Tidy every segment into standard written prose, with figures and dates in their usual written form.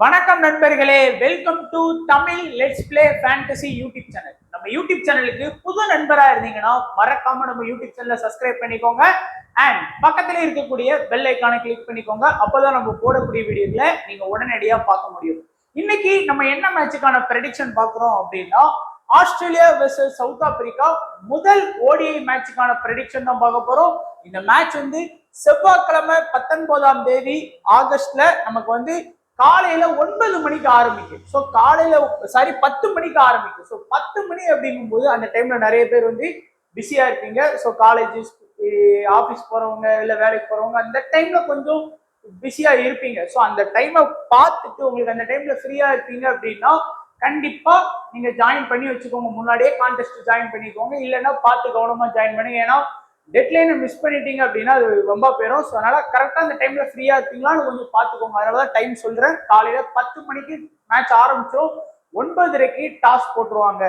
வணக்கம் நண்பர்களே, welcome to Tamil let's play fantasy YouTube channel. நம்ம யூடியூப் சேனலுக்கு புது நண்பரா இருந்தீங்கன்னா மறக்காம நம்ம யூடியூப் சேனலை சப்ஸ்கிரைப் பண்ணிக்கோங்க அண்ட் பக்கத்துல இருக்கக்கூடிய பெல் ஐக்கானை கிளிக் பண்ணிக்கோங்க. அப்போதான் நம்ம போடக்கூடிய வீடியோக்களை நீங்க உடனடியா பார்க்க முடியும். இன்னைக்கு நம்ம என்ன மேட்சுக்கான ப்ரெடிக்ஷன் பார்க்குறோம் அப்படின்னா, ஆஸ்திரேலியா வெர்சஸ் சவுத் ஆப்பிரிக்கா முதல் ஓடிஐ மேட்சுக்கான ப்ரெடிக்ஷன் தான் பார்க்க போறோம். இந்த மேட்ச் வந்து செவ்வாய்க்கிழமை 19ஆம் தேதி ஆகஸ்ட்ல நமக்கு வந்து காலையில 9 மணிக்கு ஆரம்பிக்கும். ஸோ காலையில 10 மணிக்கு ஆரம்பிக்கும். ஸோ 10 மணி அப்படிங்கும் போது அந்த டைம்ல நிறைய பேர் வந்து பிஸியா இருப்பீங்க. ஸோ காலேஜ் ஆஃபீஸ் போறவங்க இல்லை வேலைக்கு போறவங்க அந்த டைம்ல கொஞ்சம் பிஸியா இருப்பீங்க. ஸோ அந்த டைமை பார்த்துட்டு உங்களுக்கு அந்த டைம்ல ஃப்ரீயா இருப்பீங்க அப்படின்னா கண்டிப்பா நீங்க ஜாயின் பண்ணி வச்சுக்கோங்க. முன்னாடியே கான்டெஸ்ட் ஜாயின் பண்ணிக்கோங்க, இல்லைன்னா பார்த்து கவனமா ஜாயின் பண்ணுங்க. ஏன்னா டெட்லைனை மிஸ் பண்ணிட்டீங்க அப்படின்னா அது ரொம்ப போயிடும். ஸோ அதனால கரெக்டாக அந்த டைம்ல ஃப்ரீயா இருப்பீங்களான்னு கொஞ்சம் பார்த்துக்கோங்க. அதனால தான் டைம் சொல்றேன். காலையில 10 மணிக்கு மேட்ச் ஆரம்பிச்சிடும். 9:30க்கு டாஸ் போட்டுருவாங்க.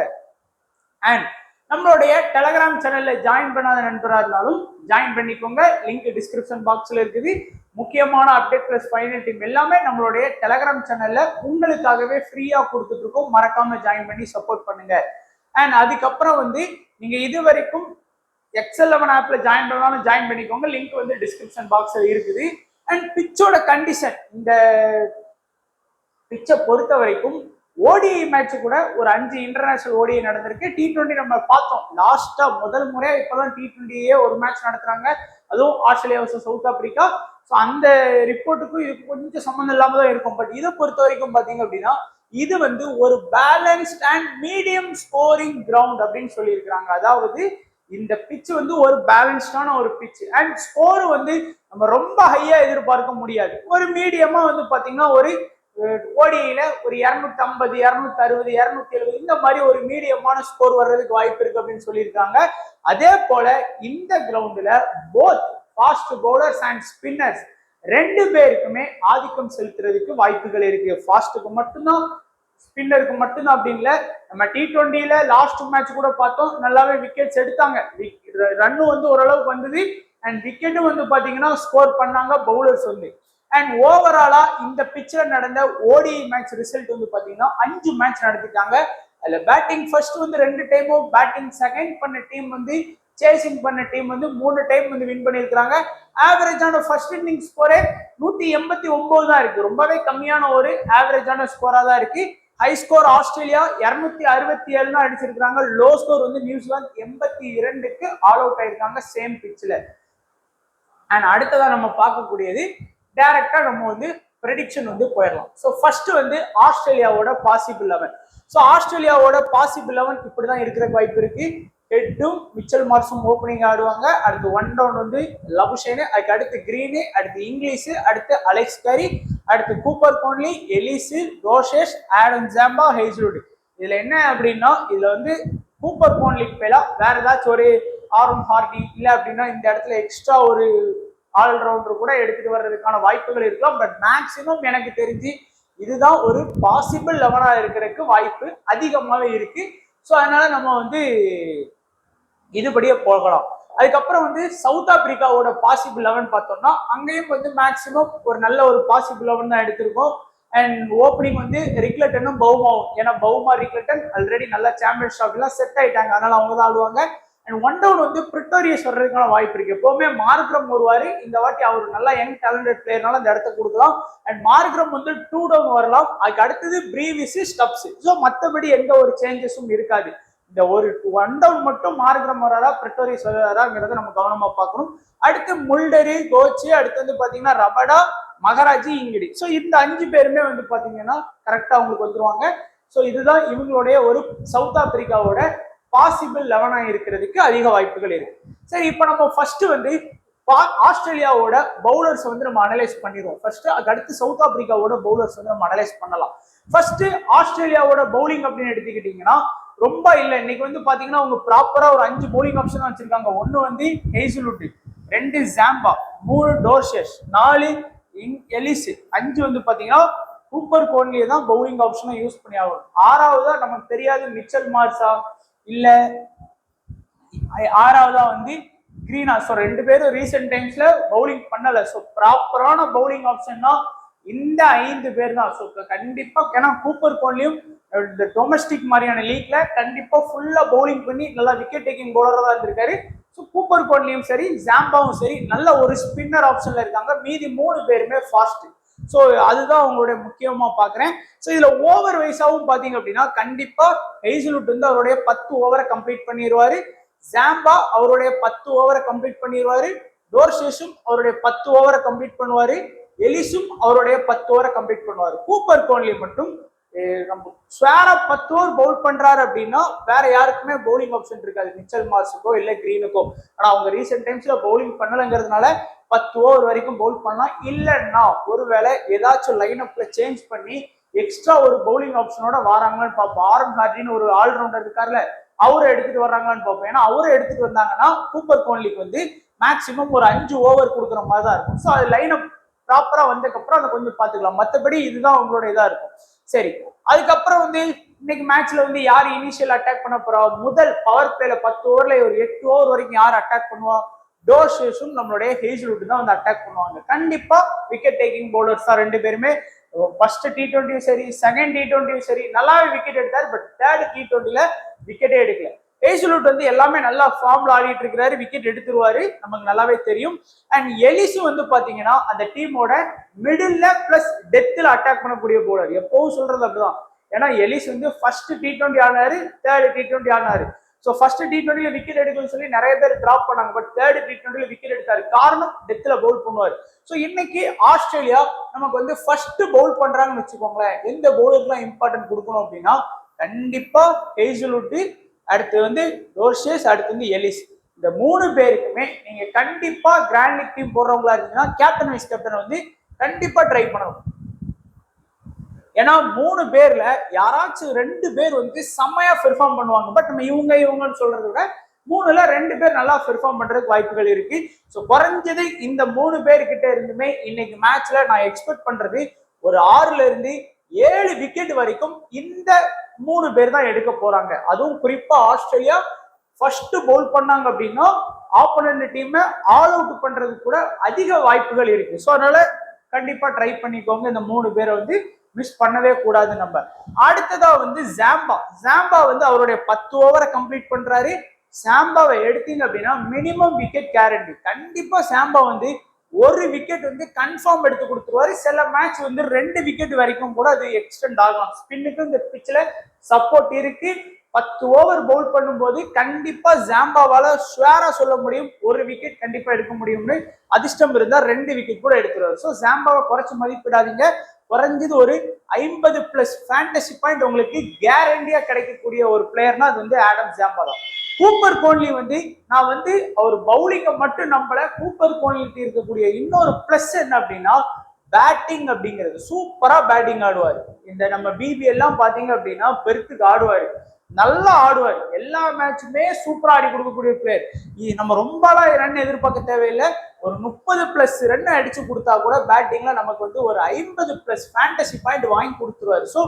அண்ட் நம்மளுடைய டெலகிராம் சேனல்ல ஜாயின் பண்ணாத நண்பராக இருந்தாலும் ஜாயின் பண்ணிக்கோங்க. லிங்க் டிஸ்கிரிப்ஷன் பாக்ஸ்ல இருக்குது. முக்கியமான அப்டேட் பிளஸ் ஃபைனல் டீம் எல்லாமே நம்மளுடைய டெலகிராம் சேனல்ல உங்களுக்காகவே ஃப்ரீயா கொடுத்துட்டு இருக்கோம். மறக்காம ஜாயின் பண்ணி சப்போர்ட் பண்ணுங்க. அண்ட் அதுக்கப்புறம் வந்து நீங்க இது வரைக்கும் XL11 ஆப்ல ஜாயின் பண்ணாலும் ஜாயின் பண்ணிக்கோங்க. லிங்க் வந்து டிஸ்கிரிப்ஷன் பாக்ஸ்ல இருக்குது. அண்ட் பிச்சோட கண்டிஷன், இந்த பிச்சை பொறுத்த வரைக்கும் ஓடிஐ மேட்ச் கூட ஒரு 5 இன்டர்நேஷனல் ஓடிஐ நடந்திருக்கு. T20 நம்ம பார்த்தோம் லாஸ்டா முதல் முறையா இப்பதான் T20 ஒரு மேட்ச் நடத்துறாங்க, அதுவும் Australia versus south Africa. So அந்த ரிப்போர்ட்டுக்கும் இதுக்கு கொஞ்சம் சம்மந்தம் இல்லாம தான் இருக்கும். பட் இதை பொறுத்த வரைக்கும் பாத்தீங்க அப்படின்னா இது வந்து ஒரு balanced and medium scoring ground அப்படின்னு சொல்லியிருக்கிறாங்க. அதாவது இந்த பிச் வந்து ஒரு பேலன்ஸ்டான ஒரு பிச் அண்ட் ஸ்கோர் வந்து நம்ம ரொம்ப ஹையா எதிர்பார்க்க முடியாது. ஒரு மீடியமா வந்து பாத்தீங்கன்னா ஒரு ஓடிஐல ஒரு 250, 260, 270 இந்த மாதிரி ஒரு மீடியமான ஸ்கோர் வர்றதுக்கு வாய்ப்பு இருக்கு அப்படின்னு சொல்லியிருக்காங்க. அதே போல இந்த கிரவுண்ட்ல both fast bowlers and spinners ரெண்டு பேருக்குமே ஆதிக்கம் செலுத்துறதுக்கு வாய்ப்புகள் இருக்கு. ஃபாஸ்ட்டுக்கு மட்டும்தான் ஸ்பின்னருக்கு மட்டும்தான் அப்படின்ல. நம்ம T20ல லாஸ்ட் மேட்ச் கூட பார்த்தோம், நல்லாவே விக்கெட்ஸ் எடுத்தாங்க. ரன்னும் வந்து ஓரளவுக்கு வந்தது அண்ட் விக்கெட்டும் வந்து பாத்தீங்கன்னா ஸ்கோர் பண்ணாங்க பவுலர்ஸ் வந்து. அண்ட் ஓவராலா இந்த பிச்சில் நடந்த ஓடிஐ மேட்ச் ரிசல்ட் வந்து பாத்தீங்கன்னா 5 மேட்ச் நடத்திட்டாங்க. அதுல பேட்டிங் ஃபர்ஸ்ட் வந்து 2 டைமும், பேட்டிங் செகண்ட் பண்ண டீம் வந்து சேசிங் பண்ண டீம் வந்து 3 டைம் வந்து வின் பண்ணியிருக்காங்க. ஆவரேஜான ஃபர்ஸ்ட் இன்னிங் ஸ்கோரே 189 தான் இருக்கு. ரொம்பவே கம்மியான ஒரு ஆவரேஜான ஸ்கோரா தான் இருக்கு. ஹை ஸ்கோர் ஆஸ்திரேலியா 267 தான் அடிச்சிருக்காங்க. லோ ஸ்கோர் வந்து நியூசிலாந்து 82க்கு ஆல் அவுட் ஆயிருக்காங்க சேம் பிச்சில். அண்ட் அடுத்ததான் நம்ம பார்க்கக்கூடியது டைரக்டா நம்ம வந்து ப்ரெடிக்ஷன் வந்து போயிடலாம். ஸோ ஃபர்ஸ்ட் வந்து ஆஸ்திரேலியாவோட பாசிபிள் 11. ஸோ ஆஸ்திரேலியாவோட பாசிபிள் 11 இப்படிதான் இருக்கிறதுக்கு வாய்ப்பு இருக்கு. ஹெட்டும் மிச்சல் மார்ஸும் ஓப்பனிங் ஆடுவாங்க. அடுத்து 1 டவுன் வந்து லபுஷேனு, அதுக்கு அடுத்து கிரீனு, அடுத்து இங்கிலீஷு, அடுத்து அலெக்ஸ் கரி, அடுத்து கூப்பர் கோன்லி, எலிசு, ரோஷேஷ், ஆடம் ஜாம்பா, ஹெய்ஸ்வுட். இதுல என்ன அப்படின்னா இதுல வந்து கூப்பர் கோன்லிக்கு பேரா வேற ஏதாச்சும் ஒரு ஆரம் ஹார்டி இல்லை அப்படின்னா இந்த இடத்துல எக்ஸ்ட்ரா ஒரு ஆல்ரவுண்டர் கூட எடுத்துட்டு வர்றதுக்கான வாய்ப்புகள் இருக்கலாம். பட் மேக்சிமம் எனக்கு தெரிஞ்சு இதுதான் ஒரு பாசிபிள் 11ஆ இருக்கிறதுக்கு வாய்ப்பு அதிகமாகவே இருக்கு. ஸோ அதனால நம்ம வந்து இதுபடியே போகலாம். அதுக்கப்புறம் வந்து சவுத் ஆப்பிரிக்காவோட பாசிபிள் 11 பார்த்தோம்னா அங்கேயும் வந்து மேக்சிமம் ஒரு நல்ல ஒரு பாசிபிள் 11 தான் எடுத்திருக்கோம். அண்ட் ஓப்பனிங் வந்து ரிக்லட்டனும் பவுமாவும், ஏன்னா பவுமா ரிக்லட்டன் ஆல்ரெடி நல்லா சாம்பியன்ஸ் ட்ராஃபிலாம் செட் ஆயிட்டாங்க, அதனால அவங்க தான் ஆடுவாங்க. அண்ட் 1 டவுன் வந்து பிரிட்டோரியஸ் வர்றதுக்கான வாய்ப்பு இருக்கு. எப்பவுமே மார்க்ரம் வருவாரு, இந்த வாட்டி அவர் நல்லா யங் டேலண்டட் பிளேயர்னால அந்த இடத்த கொடுக்கலாம். அண்ட் மார்க்ரம் வந்து 2 டவுன் வரலாம். அதுக்கு அடுத்தது பிரீவிஸ், ஸ்டப்ஸ். ஸோ மற்றபடி எந்த ஒரு சேஞ்சஸும் இருக்காது. இந்த ஒரு 1 டவுன் மட்டும் மார்க்ரம் வராதா பிரிட்டோரியஸ் வராதாங்கிறத நம்ம கவனமா பார்க்கணும். அடுத்து முல்டரு, கோச்சு, அடுத்து வந்து பாத்தீங்கன்னா ரபடா, மகராஜி, இங்கிடி. ஸோ இந்த 5 பேருமே வந்து பாத்தீங்கன்னா கரெக்டா அவங்களுக்கு வந்துருவாங்க. ஸோ இதுதான் இவங்களுடைய ஒரு சவுத் ஆப்பிரிக்காவோட பாசிபிள் 11ஆ இருக்கிறதுக்கு அதிக வாய்ப்புகள் இருக்கு. சரி, இப்போ நம்ம ஃபர்ஸ்ட் வந்து ஆஸ்திரேலியாவோட பவுலர்ஸ் வந்து நம்ம அனலைஸ் பண்ணிடுவோம். ஃபர்ஸ்ட் அடுத்து சவுத் ஆப்பிரிக்காவோட பவுலர்ஸ் வந்து நம்ம அனலைஸ் பண்ணலாம். ஃபர்ஸ்ட் ஆஸ்திரேலியாவோட பவுலிங் அப்படின்னு எடுத்துக்கிட்டீங்கன்னா ரொம்ப இல்லை. இன்னைக்கு வந்து பாத்தீங்கன்னா அவங்க ப்ராப்பரா ஒரு 5 பவுலிங் ஆப்ஷன் தான் வச்சிருக்காங்க. 1 வந்து ஹெய்ஸ்வுட், 2 ஜாம்பா, 3 டோர்ஷேஷ், 4 எலிஸ், 5 வந்து பாத்தீங்கன்னா கூப்பர் கோன்லியை தான் பவுலிங் ஆப்ஷனை யூஸ் பண்ணி ஆகும். 6வதா நமக்கு தெரியாது மிச்சல் மார்ஸா இல்ல 6வதா வந்து கிரீனா. ஸோ 2 பேரும் ரீசெண்ட் டைம்ஸ்ல பவுலிங் பண்ணல. ஸோ ப்ராப்பரான பவுலிங் ஆப்ஷன்னா இந்த 5 பேர் தான். ஸோ கண்டிப்பா ஏன்னா கூப்பர் கோன்லியும் இந்த டொமஸ்டிக் மாதிரியான லீக்ல கண்டிப்பா ஃபுல்லா பவுலிங் பண்ணி நல்லா விக்கெட் டேக்கிங் பவுலரா தான் இருந்திருக்காரு. ஸோ கூப்பர் கோன்லியும் சரி ஜாம்பாவும் சரி நல்ல ஒரு ஸ்பின்னர் ஆப்ஷன்ல இருக்காங்க. மீதி 3 பேருமே ஃபாஸ்ட். ஸோ அதுதான் அவங்களுடைய முக்கியமா பாக்குறேன். ஸோ இதுல ஓவர் வைஸாவும் பாத்தீங்க அப்படின்னா கண்டிப்பா ஹெய்சல்வுட் வந்து அவருடைய 10 ஓவரை கம்ப்ளீட் பண்ணிடுவாரு. ஜாம்பா அவருடைய 10 ஓவரை கம்ப்ளீட் பண்ணிடுவாரு. டோர்ஷேஷும் அவருடைய 10 ஓவரை கம்ப்ளீட் பண்ணுவாரு. எலிஸும் அவருடைய 10 ஓவரை கம்ப்ளீட் பண்ணுவாரு. கூப்பர் கோன்லி மட்டும் நம்ம ஸ்வேரா 10 ஓவர் பவுல் பண்றாரு அப்படின்னா வேற யாருக்குமே பவுலிங் ஆப்ஷன் இருக்காது, மிச்சல் மார்ஸுக்கோ இல்ல கிரீனுக்கோ. ஆனா அவங்க ரீசெண்ட் டைம்ஸ்ல பவுலிங் பண்ணலங்கிறதுனால 10 ஓவர் வரைக்கும் பவுல் பண்ணலாம். இல்லைன்னா ஒருவேளை ஏதாச்சும் லைன் அப்ல சேஞ்ச் பண்ணி எக்ஸ்ட்ரா ஒரு பவுலிங் ஆப்ஷனோட வராங்கன்னு பார்ப்போம். ஆரன் ஹார்டின்னு ஒரு ஆல்ரவுண்டர் இருக்காருல்ல, அவரை எடுத்துட்டு வர்றாங்களான்னு பார்ப்போம். ஏன்னா அவரை எடுத்துட்டு வந்தாங்கன்னா கூப்பர் கோன்லிக்கு வந்து மேக்சிமம் ஒரு 5 ஓவர் கொடுக்குற மாதிரி தான் இருக்கும். ஸோ அது லைன் அப் ப்ராப்பரா வந்ததுக்கு அப்புறம் அதை கொஞ்சம் பாத்துக்கலாம். மற்றபடி இதுதான் உங்களோட இதா இருக்கும். சரி, அதுக்கப்புறம் வந்து இன்னைக்கு மேட்ச்ல வந்து யார் இனிஷியல் அட்டாக் பண்ண போறா? முதல் பவர் பிளேல 10 ஓவர்ல ஒரு 8 ஓவர் வரைக்கும் யார் அட்டாக் பண்ணுவா? டோர்ஷேஷும் நம்மளுடைய ஹேசல்வுட் தான் வந்து அட்டாக் பண்ணுவாங்க. கண்டிப்பா விக்கெட் டேக்கிங் பவுலர்ஸ் தான் 2 பேருமே. ஃபர்ஸ்ட் T20 சரி, செகண்ட் T20 சரி நல்லாவே விக்கெட் எடுத்தாரு. பட் தேர்ட் T20ல விக்கெட்டே எடுக்கல. ஹேசல்வுட் வந்து எல்லாமே நல்லா ஃபார்ம்ல ஆடிட்டு இருக்கிறாரு, விக்கெட் எடுத்துருவாரு, நமக்கு நல்லாவே தெரியும். அண்ட் எலிஸும் வந்து பாத்தீங்கன்னா அந்த டீமோட மிடில்ல பிளஸ் டெத்தில் அட்டாக் பண்ணக்கூடிய பவுலர். எப்பவும் சொல்றது அப்படிதான். ஏன்னா எலிஸ் வந்து ஃபர்ஸ்ட் T20 ஆனாரு, தேர்ட் T20 ஆனாரு. ஸோ ஃபர்ஸ்ட் T20ல விக்கெட் எடுக்கணும்னு சொல்லி நிறைய பேர் டிராப் பண்ணாங்க. பட் தேர்ட் T20ல விக்கெட் எடுத்தாரு. காரணம் டெத்துல பவுல் பண்ணுவார். ஸோ இன்னைக்கு ஆஸ்திரேலியா நமக்கு வந்து ஃபர்ஸ்ட் பவுல் பண்றாங்கன்னு வச்சுக்கோங்களேன். எந்த பவுலருக்குலாம் இம்பார்ட்டன்ட் கொடுக்கணும் அப்படின்னா கண்டிப்பா ஹேசல்வுட், அடுத்து வந்து டோர்ஷேஸ், அடுத்து வந்து எலிஸ். இந்த 3 பேருக்குமே நீங்க கண்டிப்பா கிராண்ட் லீக் டீம் போடுறவங்களா இருந்தீங்கன்னா கேப்டன் வைஸ் கேப்டன் வந்து கண்டிப்பா ட்ரை பண்ணணும். ஏன்னா 3 பேர்ல யாராச்சும் 2 பேர் வந்து செம்மையா பெர்ஃபார்ம் பண்ணுவாங்க. பட் நம்ம இவங்கன்னு சொல்றதை விட 3ல 2 பேர் நல்லா பெர்ஃபார்ம் பண்றதுக்கு வாய்ப்புகள் இருக்கு. ஸோ குறைஞ்சது இந்த 3 பேர்கிட்ட இருந்துமே இன்னைக்கு மேட்ச்ல நான் எக்ஸ்பெக்ட் பண்றது ஒரு 6ல இருந்து 7 விக்கெட் வரைக்கும் இந்த 3 பேர் தான் எடுக்க போறாங்க. அதுவும் குறிப்பா ஆஸ்திரேலியா ஃபர்ஸ்ட் பவுல் பண்ணாங்க அப்படின்னா ஆப்போனன்ட் டீமை ஆல் அவுட் பண்றதுக்கு கூட அதிக வாய்ப்புகள் இருக்கு. ஸோ அதனால கண்டிப்பா ட்ரை பண்ணிக்கோங்க. இந்த 3 பேரை வந்து மிஸ் பண்ணவே கூடாது. நம்ம அடுத்ததா வந்து ஜாம்பா வந்து அவருடைய 10 ஓவரை கம்ப்ளீட் பண்றாரு. சாம்பாவை எடுத்தீங்க அப்படின்னா மினிமம் விக்கெட் கேரண்டி. கண்டிப்பா சாம்பா வந்து ஒரு விக்கெட் வந்து கன்ஃபார்ம் எடுத்து கொடுத்துருவாரு. சில மேட்ச் வந்து 2 விக்கெட் வரைக்கும் கூட அது எக்ஸ்டெண்ட் ஆகலாம். ஸ்பின்னுக்கு இந்த பிச்சில் சப்போர்ட் இருக்கு. 10 ஓவர் பவுல் பண்ணும்போது கண்டிப்பா ஜாம்பாவால ஸ்வேரா சொல்ல முடியும் ஒரு விக்கெட் கண்டிப்பா எடுக்க முடியும்னு. அதிர்ஷ்டம் இருந்தா 2 விக்கெட் கூட எடுத்துருவாரு. ஸோ ஜாம்பாவை குறைச்சு மதிப்பிடாதீங்க. குறைஞ்சது ஒரு 50+ ஃபேண்டசி பாயிண்ட் உங்களுக்கு கேரண்டியா கிடைக்கக்கூடிய ஒரு பிளேயர்னா அது வந்து ஆடம் ஜாம்பா தான். கூப்பர் கோன்லி வந்து நான் வந்து அவர் பவுலிங்கை மட்டும் நம்பல. கூப்பர் கோன்லிக்கு இருக்கக்கூடிய இன்னொரு பிளஸ் என்ன அப்படின்னா பேட்டிங் அப்படிங்கிறது. சூப்பரா பேட்டிங் ஆடுவார். இந்த நம்ம பிபி எல்லாம் பாத்தீங்க அப்படின்னா பெருத்துக்கு ஆடுவாரு, நல்லா ஆடுவார். எல்லா மேட்சுமே சூப்பரா ஆடி கொடுக்கக்கூடிய பிளேயர். நம்ம ரொம்பலாம் ரன் எதிர்பார்க்க தேவையில்லை. ஒரு 30+ ரன் அடிச்சு கொடுத்தா கூட பேட்டிங்ல நமக்கு வந்து ஒரு 50+ ஃபேண்டசி பாயிண்ட் வாங்கி கொடுத்துருவாரு. ஸோ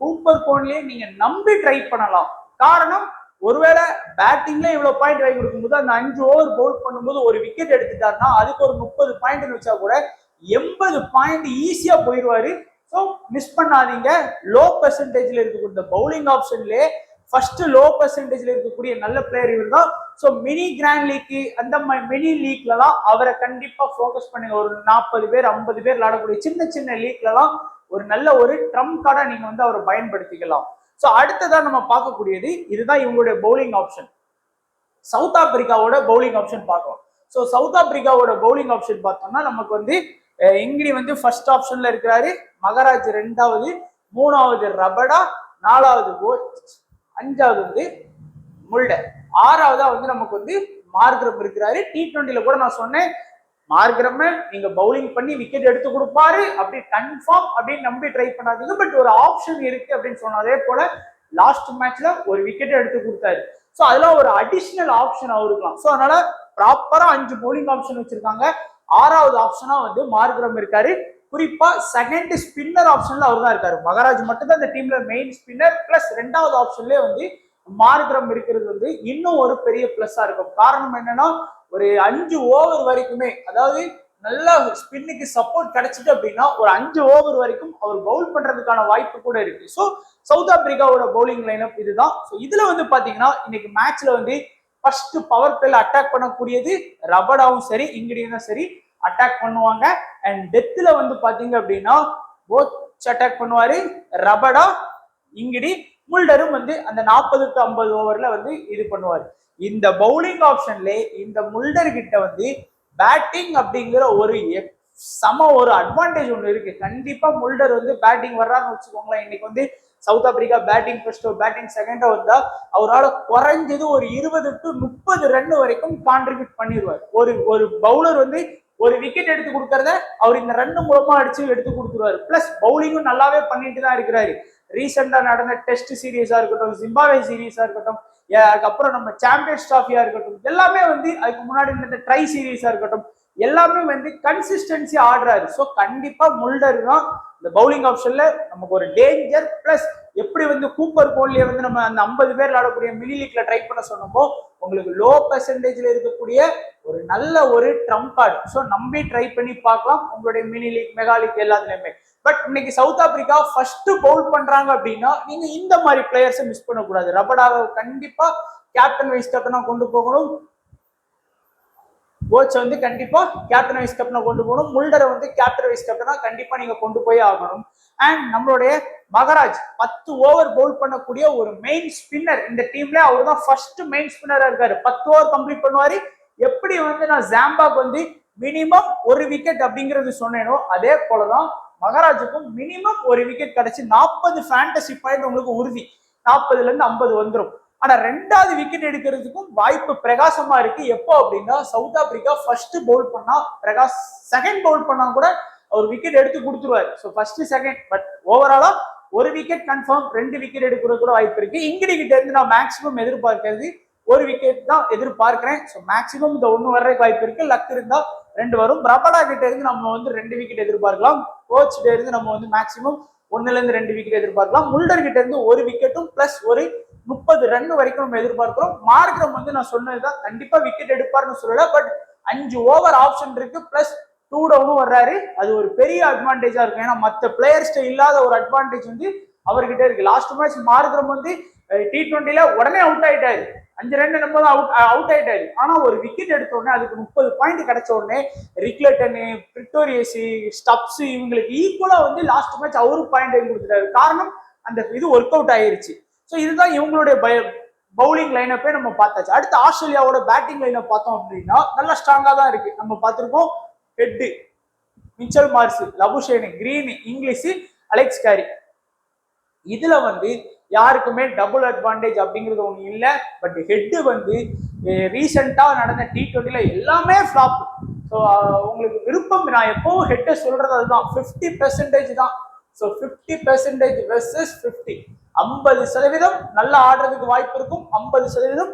கூப்பர் கோன்லியை நீங்க நம்பி ட்ரை பண்ணலாம். காரணம் ஒருவேளை பேட்டிங்ல இவ்வளவு பாயிண்ட் வாங்கி கொடுக்கும்போது அந்த 5 ஓவர் பவுல் பண்ணும்போது ஒரு விக்கெட் எடுத்துட்டாருன்னா அதுக்கு ஒரு 30 பாயிண்ட் வச்சா கூட 80 பாயிண்ட் ஈஸியா போயிடுவாரு. ஸோ மிஸ் பண்ணாதீங்க. லோ பெர்சன்டேஜ்ல இருக்கக்கூடிய பவுலிங் ஆப்ஷன்லேயே ஃபர்ஸ்ட் லோ பெர்சன்டேஜ்ல இருக்கக்கூடிய நல்ல பிளேயர் இவர் தான். ஸோ மினி கிராண்ட் லீக் அந்த மினி லீக்லலாம் அவரை கண்டிப்பா ஃபோக்கஸ் பண்ணுங்க. ஒரு 40 பேர் 50 பேர் விளையாடக்கூடிய சின்ன சின்ன லீக்லலாம் ஒரு நல்ல ஒரு ட்ரம்ப் கார்டா நீங்க வந்து அவரை பயன்படுத்திக்கலாம். ஸோ அடுத்ததான் நம்ம பார்க்கக்கூடியது இதுதான் இவங்களுடைய பவுலிங் ஆப்ஷன். சவுத் ஆப்பிரிக்காவோட பவுலிங் ஆப்ஷன் பார்க்கலாம். ஸோ சவுத் ஆப்பிரிக்காவோட பவுலிங் ஆப்ஷன் பார்த்தோம்னா நமக்கு வந்து இங்கிலி வந்து ஃபர்ஸ்ட் ஆப்ஷன்ல இருக்கிறாரு, மகராஜ் 2வது, 3வது ரபடா, 4வது கோல், 5வது வந்து முல்டர், 6வதா வந்து நமக்கு வந்து மார்க்ரம் இருக்கிறாரு. T20ல கூட நான் சொன்னேன் மார்க்ரம் நீங்க பவுலிங் பண்ணி விக்கெட் எடுத்து கொடுப்பாரு அப்படி கன்ஃபார்ம் அப்படின்னு நம்பி ட்ரை பண்ணாதீங்க. பட் ஒரு ஆப்ஷன் இருக்கு அப்படின்னு சொன்ன அதே போல லாஸ்ட் மேட்ச்ல ஒரு விக்கெட் எடுத்து கொடுத்தாரு. ஸோ அதெல்லாம் ஒரு அடிஷனல் ஆப்ஷன் அவருக்கலாம். ஸோ அதனால ப்ராப்பரா 5 பவுலிங் ஆப்ஷன் வச்சிருக்காங்க. 6வது ஆப்ஷனா வந்து மார்க்ரம் இருக்காரு. குறிப்பா செகண்ட் ஸ்பின்னர் ஆப்ஷன்ல அவர் தான் இருக்காரு. மகராஜ் மட்டும் தான் இந்த டீம்ல மெயின் ஸ்பின்னர். பிளஸ் 2வது ஆப்ஷன்லயே வந்து மார்க்ரம் இருக்கிறது வந்து இன்னும் ஒரு பெரிய பிளஸ்ஸா இருக்கும். காரணம் என்னன்னா ஒரு 5 ஓவர் வரைக்குமே, அதாவது நல்லா ஸ்பின்னுக்கு சப்போர்ட் கிடைச்சிட்டு அப்படின்னா ஒரு 5 ஓவர் வரைக்கும் அவர் பவுல் பண்றதுக்கான வாய்ப்பு கூட இருக்கு. ஸோ சவுத் ஆப்பிரிக்காவோட பவுலிங் லைனப் இதுதான். ஸோ இதுல வந்து பாத்தீங்கன்னா இன்னைக்கு மேட்ச்ல வந்து ஃபர்ஸ்ட் பவர் பிளேல அட்டாக் பண்ணக்கூடியது ரபடாவும் சரி இங்கிடியும் சரி அட்டாக் பண்ணுவாங்க. அண்ட் டெத்துல வந்து பாத்தீங்க அப்படின்னா போத் அட்டாக் பண்ணுவாரு ரபடா இங்கிடி. முல்டரும் வந்து அந்த 40 to 50 ஓவர்ல வந்து இது பண்ணுவாரு. இந்த பவுலிங் ஆப்ஷன்ல இந்த முல்டர் கிட்ட வந்து பேட்டிங் அப்படிங்கிற ஒரு ஒரு அட்வான்டேஜ் ஒன்று இருக்கு. கண்டிப்பா முல்டர் வந்து பேட்டிங் வர்றாருன்னு வச்சுக்கோங்களேன், இன்னைக்கு வந்து சவுத் ஆப்பிரிக்கா பேட்டிங் ஃபர்ஸ்டோ பேட்டிங் செகண்டோ வந்தா அவரால் குறைஞ்சது ஒரு 20 to 30 ரன் வரைக்கும் கான்ட்ரிபியூட் பண்ணிடுவார். ஒரு பவுலர் வந்து ஒரு விக்கெட் எடுத்து கொடுக்கறத அவர் இந்த ரன் மூலமா அடிச்சு எடுத்து கொடுத்துருவாரு. பிளஸ் பவுலிங்கும் நல்லாவே பண்ணிட்டு தான் இருக்கிறாரு. ரீசெண்டா நடந்த டெஸ்ட் சீரீஸா இருக்கட்டும், ஜிம்பாப்வே சீரீஸா இருக்கட்டும், அதுக்கப்புறம் நம்ம சாம்பியன்ஸ் டிராஃபியா இருக்கட்டும், எல்லாமே வந்து அதுக்கு முன்னாடி இந்த ட்ரை சீரீஸா இருக்கட்டும், எல்லாமே வந்து கன்சிஸ்டன்சி ஆடுறாரு. ஸோ கண்டிப்பா முல்டர் தான் இந்த பவுலிங் ஆப்ஷன்ல நமக்கு ஒரு டேஞ்சர். பிளஸ் எப்படி வந்து கூப்பர் கோலியை வந்து நம்ம அந்த 50 பேர் ஆடக்கூடிய மினி லீக்ல ட்ரை பண்ண சொன்னோமோ உங்களுக்கு லோ பெர்சன்டேஜ்ல இருக்கக்கூடிய ஒரு நல்ல ஒரு ட்ரம்ப் கார்டு. ஸோ நம்பி ட்ரை பண்ணி பார்க்கலாம் உங்களுடைய மினி லீக் மெகா லீக் எல்லாத்துலயுமே. பட் இன்னைக்கு சவுத் ஆப்பிரிக்கா ஃபர்ஸ்ட் பவுல் பண்றாங்க அப்படின்னா நீங்க இந்த மாதிரி பிளேயர்ஸை மிஸ் பண்ணக்கூடாது. ரபடாவை கண்டிப்பா கேப்டன் வைஸ் கேப்டனா கொண்டு போகணும். கோச் வந்து கண்டிப்பா கேப்டன் வைஸ் கேப்டனா கொண்டு போகணும். முல்டரை வந்து கேப்டன் வைஸ் கேப்டனா கண்டிப்பா நீங்க கொண்டு போய் ஆகணும். அண்ட் நம்மளுடைய மகராஜ் 10 ஓவர் பவுல் பண்ணக்கூடிய ஒரு மெயின் ஸ்பின்னர் இந்த டீம்ல. அவர் தான் ஃபர்ஸ்ட் மெயின் ஸ்பின்னரா இருக்காரு. 10 ஓவர் கம்ப்ளீட் பண்ணுவாரு. எப்படி வந்து நான் ஜாம்பாக்கு வந்து மினிமம் ஒரு விக்கெட் அப்படிங்கிறது சொன்னேனோ அதே போலதான் மகராஜுக்கும் மினிமம் ஒரு விக்கெட் கிடைச்சு 40 ஃபேண்டசி பாயிண்ட் உங்களுக்கு உறுதி. 40ல இருந்து 50 வந்துடும். ஆனா 2வது விக்கெட் எடுக்கிறதுக்கும் வாய்ப்பு பிரகாசமா இருக்கு. எப்போ அப்படின்னா சவுத் ஆப்பிரிக்கா ஃபர்ஸ்ட் பவுல் பண்ணா பிரகாஷ் செகண்ட் பவுல் பண்ணா கூட அவர் விக்கெட் எடுத்து கொடுத்துருவாரு. ஸோ ஃபர்ஸ்ட் செகண்ட் பட் ஓவராலா ஒரு விக்கெட் கன்ஃபார்ம், 2 விக்கெட் எடுக்கிறது கூட வாய்ப்பு இருக்கு. இங்கிடி கிட்ட இருந்து நான் மேக்சிமம் எதிர்பார்க்கிறது ஒரு விக்கெட் தான் எதிர்பார்க்கிறேன். ஸோ மேக்சிமம் இந்த 1 வர்றதுக்கு வாய்ப்பு இருக்கு. லக் இருந்தா 2 வரும். ரபடா கிட்ட இருந்து நம்ம வந்து 2 விக்கெட் எதிர்பார்க்கலாம். கோச் கிட்ட இருந்து நம்ம வந்து மேக்சிமம் 1ல இருந்து 2 விக்கெட் எதிர்பார்க்கலாம். முல்டர் கிட்ட இருந்து ஒரு விக்கெட்டும் பிளஸ் ஒரு 30 ரன் வரைக்கும் நம்ம எதிர்பார்க்கிறோம். மார்க்ரம் வந்து நான் சொன்னதுதான் கண்டிப்பா விக்கெட் எடுப்பாருன்னு சொல்லல. பட் 5 ஓவர் ஆப்ஷன் இருக்கு. பிளஸ் 2 டவுனும் வர்றாரு. அது ஒரு பெரிய அட்வான்டேஜா இருக்கும். ஏன்னா மற்ற பிளேயர்ஸ்ட இல்லாத ஒரு அட்வான்டேஜ் வந்து அவர்கிட்ட இருக்கு. லாஸ்ட் மேட்ச் மார்க்ரம் வந்து T20ல உடனே அவுட் ஆயிட்டாரு. 5 ரன் நம்ம அவுட் ஆயிட்டாரு. ஆனா ஒரு விக்கெட் எடுத்த உடனே அதுக்கு 30 பாயிண்ட் கிடைச்ச உடனே ரிக்லட்டனு, பிரிட்டோரியஸ், ஸ்டப்ஸ் இவங்களுக்கு ஈக்குவலா வந்து லாஸ்ட் மேட்ச் அவரு பாயிண்ட் கொடுத்துட்டாரு. காரணம் அந்த இது ஒர்க் அவுட் ஆயிருச்சு. ஸோ இதுதான் இவங்களுடைய பவுலிங் லைனப்பே நம்ம பார்த்தாச்சு. அடுத்து ஆஸ்திரேலியாவோட பேட்டிங் லைனப் பார்த்தோம் அப்படின்னா நல்லா ஸ்ட்ராங்கா தான் இருக்கு. நம்ம பார்த்திருக்கோம் head Mitchell Marsh, Labuschagne, green, English, Alex Carey. இதுல வந்து யாருக்குமே டபுள் அட்வான்டேஜ் அப்படிங்கிறது ஒண்ணு இல்லை. பட் ஹெட் வந்து ரீசெண்டா நடந்த T20ல எல்லாமே ஃபிளாப். ஸோ உங்களுக்கு விருப்பம், நான் எப்பவும் ஹெட்டை சொல்றது அதுதான் 50% தான். So 50% versus 50. 50% நல்லா ஆடுறதுக்கு வாய்ப்பு இருக்கும். 50%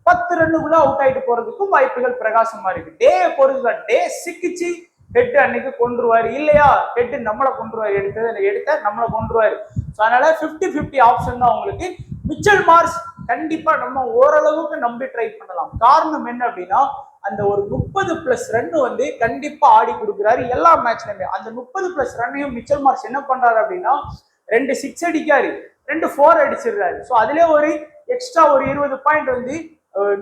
10 ரன்னுக்குள்ள அவுட் ஆயிட்டு போறதுக்கும் வாய்ப்புகள் பிரகாசமா இருக்கு. டே பொறுத்துதான். டே சிக்கிச்சு ஹெட் அன்னைக்கு கொண்டுருவாரு, இல்லையா ஹெட் நம்மளை கொண்டுருவாரு, எடுத்த நம்மளை கொண்டுருவாரு. ஸோ அதனால 50-50 ஆப்ஷன் தான் உங்களுக்கு. மிச்சல் மார்ஸ் கண்டிப்பா நம்ம ஓரளவுக்கு நம்பி ட்ரை பண்ணலாம். காரணம் என்ன அப்படின்னா அந்த ஒரு 30+ ரன் வந்து கண்டிப்பா ஆடி கொடுக்குறாரு எல்லா மேட்ச்லயுமே. அந்த 30+ ரன்னையும் மிச்சல் மார்ஸ் என்ன பண்றாரு அப்படின்னா 2 6 அடிக்காரு, 2 4 அடிச்சிடுறாரு. ஸோ அதுல ஒரு எக்ஸ்ட்ரா ஒரு 20 பாயிண்ட் வந்து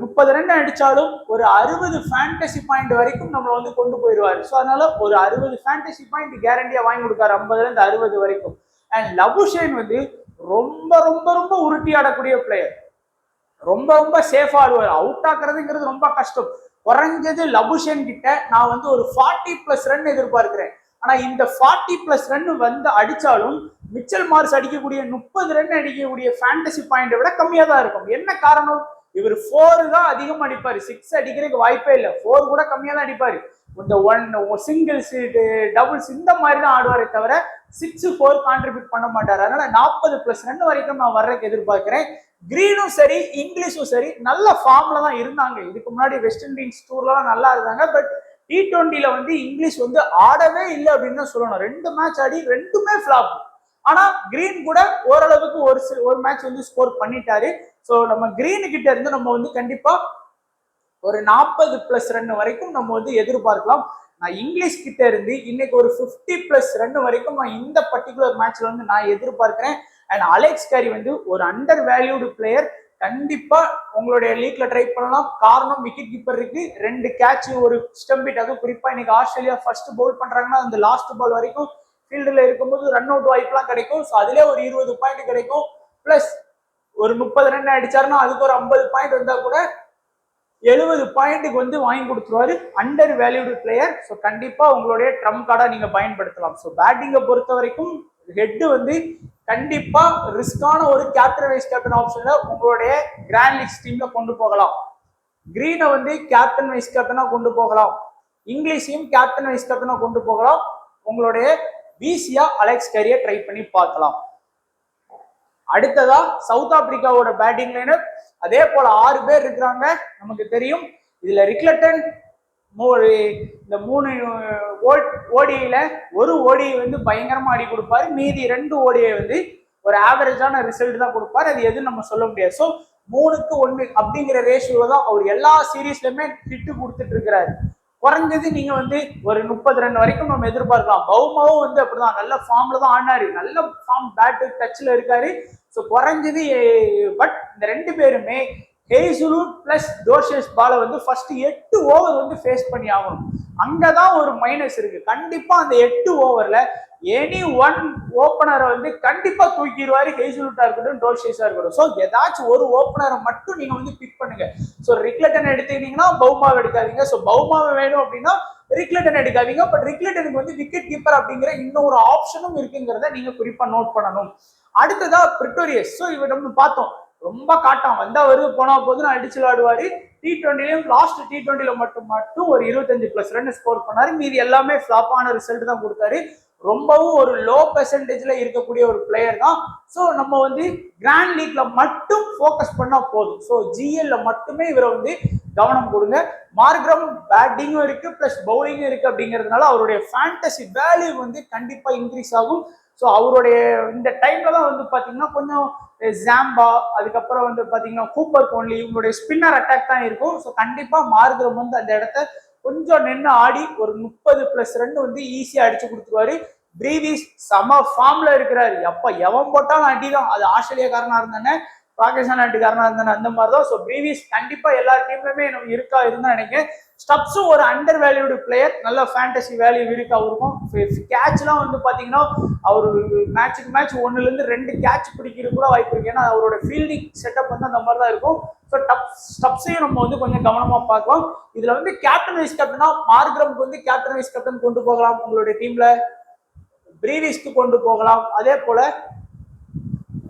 30 ரன் அடிச்சாலும் ஒரு 60 ஃபேண்டசி பாயிண்ட் வரைக்கும் நம்மளை வந்து கொண்டு போயிடுவாரு. ஸோ அதனால ஒரு 60 ஃபேண்டசி பாயிண்ட் கேரண்டியா வாங்கி கொடுக்காரு 50ல இருந்து 60 வரைக்கும். அண்ட் லபுஷேன் வந்து ரொம்ப ரொம்ப ரொம்ப உருட்டி ஆடக்கூடிய பிளேயர். ரொம்ப ரொம்ப சேஃபா ஆடுவார். அவுட் ஆக்குறதுங்கிறது ரொம்ப கஷ்டம். குறைஞ்சது லபுஷேன் கிட்ட நான் வந்து ஒரு 40+ ரன் எதிர்பார்க்கிறேன். ஆனா இந்த 40+ ரன் வந்து அடிச்சாலும் மிச்சல் மார்ஸ் அடிக்கக்கூடிய 30 ரன் அடிக்கக்கூடிய ஃபேண்டசி பாயிண்டை விட கம்மியா தான் இருக்கும். என்ன காரணம்? இவர் 4 தான் அதிகம் அடிப்பாரு. 6 அடிக்கிறதுக்கு வாய்ப்பே இல்லை. 4 கூட கம்மியா தான் அடிப்பாரு. இந்த 1 சிங்கிள்ஸ் டபுள்ஸ் இந்த மாதிரி தான் ஆடுவாரே தவிர 6-4 கான்ட்ரிபியூட் பண்ண மாட்டாரு. அதனால 40+ ரன் வரைக்கும் நான் வர்றதுக்கு எதிர்பார்க்கிறேன். கிரீனும் சரி இங்கிலீஷும் சரி நல்ல ஃபார்ம்ல தான் இருந்தாங்க. இதுக்கு முன்னாடி வெஸ்ட் இண்டீஸ் டூர்லாம் நல்லா இருந்தாங்க. பட் T20ல வந்து இங்கிலீஷ் வந்து ஆடவே இல்லை அப்படின்னு தான் சொல்லணும். 2 மேட்ச் ஆடி 2மே ஃபிளாப். ஆனா கிரீன் கூட ஓரளவுக்கு ஒரு மேட்ச் வந்து ஸ்கோர் பண்ணிட்டாரு. ஸோ நம்ம கிரீனு கிட்ட இருந்து நம்ம வந்து கண்டிப்பா ஒரு 40+ ரன் வரைக்கும் நம்ம வந்து எதிர்பார்க்கலாம். நான் இங்கிலீஷ் கிட்ட இருந்து இன்னைக்கு ஒரு 50+ ரன் வரைக்கும் நான் இந்த பர்டிகுலர் மேட்ச்ல வந்து நான் எதிர்பார்க்கிறேன். அண்ட் அலெக்ஸ் கேரி வந்து ஒரு அண்டர் வேல்யூடு பிளேயர். கண்டிப்பா உங்களுடைய லீக்ல ட்ரை பண்ணலாம். காரணம் விக்கெட் கீப்பர் இருக்கு, 2 கேட்ச், ஒரு ஸ்டம்பிட். அதுவும் குறிப்பா இன்னைக்கு ஆஸ்திரேலியா ஃபர்ஸ்ட் பவுல் பண்றாங்கன்னா அந்த லாஸ்ட் பால் வரைக்கும் ஃபீல்டுல இருக்கும்போது ரன் அவுட் வாய்ப்புலாம் கிடைக்கும். ஸோ அதுலேயே ஒரு 20 பாயிண்ட் கிடைக்கும். பிளஸ் ஒரு 30 ரன் அடிச்சாருன்னா அதுக்கு ஒரு 50 பாயிண்ட் வந்தா கூட 70 பாயிண்ட்டுக்கு வந்து வாங்கி கொடுத்துருவாரு. Under valued player. ஸோ கண்டிப்பா உங்களுடைய ட்ரம் கார்டா நீங்க பயன்படுத்தலாம். ஸோ பேட்டிங்கை பொறுத்த வரைக்கும் ஹெட் வந்து கண்டிப்பா ரிஸ்கான ஒரு கேப்டன் வைஸ் கேப்டன் ஆப்ஷன்ல உங்களுடைய கிராண்ட் லீக்ஸ் டீம்ல கொண்டு போகலாம். கிரீனை வந்து கேப்டன் வைஸ் கேப்டனா கொண்டு போகலாம். இங்கிலீஷையும் கேப்டன் வைஸ் கேப்டனா கொண்டு போகலாம். உங்களுடைய பிசியா அலெக்ஸ் கேரியை ட்ரை பண்ணி பார்க்கலாம். அடுத்ததா சவுத் ஆப்பிரிக்காவோட பேட்டிங் லைனர். அதே போல 6 பேர் இருக்கிறாங்க நமக்கு தெரியும். இதுல ரிக்லட்டன் இந்த 3 ஓடிஐல ஒரு ஓடிஐ வந்து பயங்கரமா ஆடி கொடுப்பாரு. மீதி 2 ஓடிஐ வந்து ஒரு ஆவரேஜான ரிசல்ட் தான் கொடுப்பாரு. அது எதுன்னு நம்ம சொல்ல முடியாது. ஸோ 3-1 அப்படிங்கிற ரேஷியோல தான் அவர் எல்லா சீரீஸ்லயுமே ஹிட்டு கொடுத்துட்டு இருக்கிறாரு. குறைஞ்சது நீங்க வந்து ஒரு 30 ரன் வரைக்கும் நம்ம எதிர்பார்க்கலாம். பவுமாவும் வந்து அப்படிதான் நல்ல ஃபார்ம்ல தான் ஆடினாரு. நல்ல ஃபார்ம், பேட்டு டச்ல இருக்காரு. ஸோ குறைஞ்சது பட் இந்த 2 பேருமே ஹேசலூட் பிளஸ் டோர்ஷேஸ் பாலை வந்து ஃபர்ஸ்ட் 8 ஓவர் வந்து ஃபேஸ் பண்ணி ஆகணும். அங்கதான் ஒரு மைனஸ் இருக்கு. கண்டிப்பா அந்த 8 ஓவர்ல எனி ஒன் ஓப்பனரை வந்து கண்டிப்பா தூக்கிடுவாரு. ஹேசலூட்டா இருக்கட்டும், டோர்ஷேஸா இருக்கட்டும். ஸோ ஏதாச்சும் ஒரு ஓப்பனரை மட்டும் நீங்க வந்து பிக் பண்ணுங்க. ஸோ ரிக்லட்டன் எடுத்துக்கிட்டீங்கன்னா பவுமாவை எடுக்காதீங்க. ஸோ பவுமாவை வேணும் அப்படின்னா ரிக்லட்டன் எடுக்காதீங்க. பட் ரிக்லட்டனுக்கு வந்து விக்கெட் கீப்பர் அப்படிங்கிற இன்னொரு ஆப்ஷனும் இருக்குங்கிறத நீங்க குறிப்பா நோட் பண்ணணும். அடுத்ததா பிரிட்டோரியஸ். ஸோ இவர் நம்ம பார்த்தோம், ரொம்ப காட்டம் வந்தா வருது போனா போதுன்னு அடிச்சு விளையாடுவாரு. T20லயும் லாஸ்ட் T20ல மட்டும் ஒரு 25+ ரன் ஸ்கோர் பண்ணாரு. மீதி எல்லாமே ஃபிளாப்பான ரிசல்ட் தான் கொடுத்தாரு. ரொம்பவும் ஒரு லோ பெர்சன்டேஜ்ல இருக்கக்கூடிய ஒரு பிளேயர் தான். ஸோ நம்ம வந்து கிராண்ட் லீக்ல மட்டும் ஃபோக்கஸ் பண்ணா போதும். ஸோ ஜிஎல்ல மட்டுமே இவரை வந்து கவனம் கொடுங்க. மார்க்ரம் பேட்டிங்கும் இருக்கு பிளஸ் பவுலிங்கும் இருக்கு அப்படிங்கிறதுனால அவருடைய ஃபேண்டசி வேல்யூ வந்து கண்டிப்பா இன்க்ரீஸ் ஆகும். ஸோ அவருடைய இந்த டைம்ல தான் வந்து பாத்தீங்கன்னா கொஞ்சம் ஜாம்பா, அதுக்கப்புறம் வந்து பாத்தீங்கன்னா கூப்பர் கோன்லி, இவங்களுடைய ஸ்பின்னர் அட்டாக் தான் இருக்கும். ஸோ கண்டிப்பா மார்க்ரம் வந்து அந்த இடத்த கொஞ்சம் நின்று ஆடி ஒரு 30+ ரன் வந்து ஈஸியா அடிச்சு கொடுத்துருவாரு. பிரீவிஸ் செம ஃபார்ம்ல இருக்கிறாரு. எப்ப எவன் போட்டாலும் அடிதான். அது ஆஸ்திரேலியாக்காரனா இருந்தானே, பாகிஸ்தான் நாட்டுக்காரனா இருந்தானே, அந்த மாதிரிதான். ஸோ பிரீவிஸ் கண்டிப்பா எல்லா டீம்லயுமே இருந்தா நினைக்கிறேன். ஸ்டப்ஸும் ஒரு அண்டர் வேல்யூடு பிளேயர். நல்ல ஃபேண்டசி வேல்யூ இருக்கு அவருக்கும். கேட்ச்லாம் வந்து பாத்தீங்கன்னா அவர் மேட்சுக்கு மேட்ச் 1ல இருந்து 2 கேட்ச் பிடிக்கிறது கூட வாய்ப்பு இருக்கு. ஏன்னா அவரோட ஃபீல்டிங் செட்டப் வந்து அந்த மாதிரி தான் இருக்கும். ஸோ ஸ்டப்ஸையும் நம்ம வந்து கொஞ்சம் கவனமா பார்க்கலாம். இதுல வந்து கேப்டன் வைஸ் கேப்டனா மார்க்ரம்க்கு வந்து கேப்டன் வைஸ் கேப்டன் கொண்டு போகலாம். உங்களுடைய டீம்ல பிரீவிஸ்க்கு கொண்டு போகலாம். அதே போல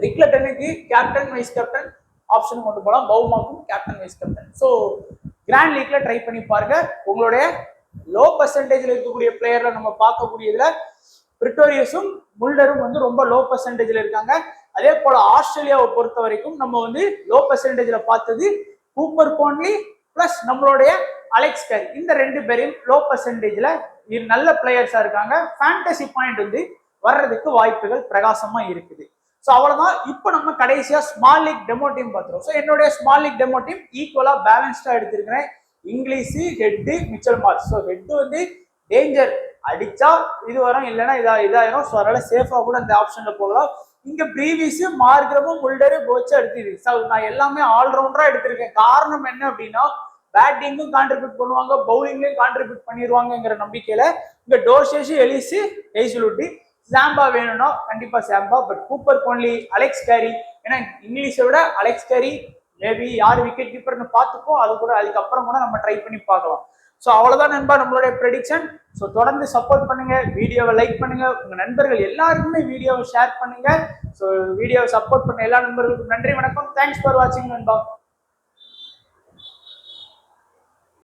ரிக்லட்டனுக்கு கேப்டன் வைஸ் கேப்டன் ஆப்ஷன் கொண்டு போகலாம். பவுமாக்கும் captain vice captain. So grand லீக்ல ட்ரை பண்ணி பாருங்க. உங்களுடைய லோ பெர்சன்டேஜ்ல இருக்கக்கூடிய பிளேயர்ல நம்ம பார்க்கக்கூடியதுல பிரிட்டோரியஸும் முல்டரும் வந்து ரொம்ப லோ பெர்சன்டேஜ்ல இருக்காங்க. அதே போல ஆஸ்திரேலியாவை பொறுத்த வரைக்கும் நம்ம வந்து லோ பெர்சன்டேஜ்ல பார்த்தது கூப்பர் கோன்லி பிளஸ் நம்மளுடைய அலெக்ஸ் கேரி. இந்த 2 பேரையும் லோ பெர்சன்டேஜ்ல நல்ல பிளேயர்ஸா இருக்காங்க. ஃபேண்டசி பாயிண்ட் வந்து வர்றதுக்கு வாய்ப்புகள் பிரகாசமா இருக்குது. ஸோ அவ்வளவுதான். இப்போ நம்ம கடைசியா ஸ்மால் லீக் டெமோ டீம் பார்த்துருவோம். ஸோ என்னுடைய ஸ்மால் லீக் டெமோ டீம் ஈக்குவலா பேலன்ஸ்டா எடுத்திருக்கிறேன். English, head, Mitchell mark. So head வந்து டேஞ்சர், அடிச்சா இது வரும், இல்லைன்னா இதாயிரும். ஸோ அதனால சேஃபா கூட இந்த ஆப்ஷன்ல போகலாம். இங்க பிரீவிஸ், மார்க்ரமும் முல்டரும் போச்சு எடுத்துருக்கு. ஸோ நான் எல்லாமே ஆல்ரவுண்டரா எடுத்திருக்கேன். காரணம் என்ன அப்படின்னா பேட்டிங்கும் கான்ட்ரிபியூட் பண்ணுவாங்க, பவுலிங்லயும் கான்ட்ரிபியூட் பண்ணிடுவாங்கிற நம்பிக்கையில இங்க டோர்ஷேஷ், எலிஸ், ஹேசலூட், ஜாம்பா வேணும்னா கண்டிப்பா Zampa. But Cooper Connolly, Alex Carey, ஏன்னா இங்கிலீஷை விட அலெக்ஸ் கேரி மேபி யார் விக்கெட் கீப்பர்னு பார்த்துப்போம். அது கூட அதுக்கப்புறம் கூட நம்ம ட்ரை பண்ணி பார்க்கலாம். ஸோ அவ்வளவுதான் நண்பா நம்மளுடைய ப்ரெடிக்ஷன். ஸோ தொடர்ந்து சப்போர்ட் பண்ணுங்க, வீடியோவை லைக் பண்ணுங்க, உங்க நண்பர்கள் எல்லாருக்குமே வீடியோவை ஷேர் பண்ணுங்க. ஸோ வீடியோவை சப்போர்ட் பண்ண எல்லா நண்பர்களுக்கும் நன்றி, வணக்கம். தேங்க்ஸ் ஃபார் வாட்சிங் நண்பா.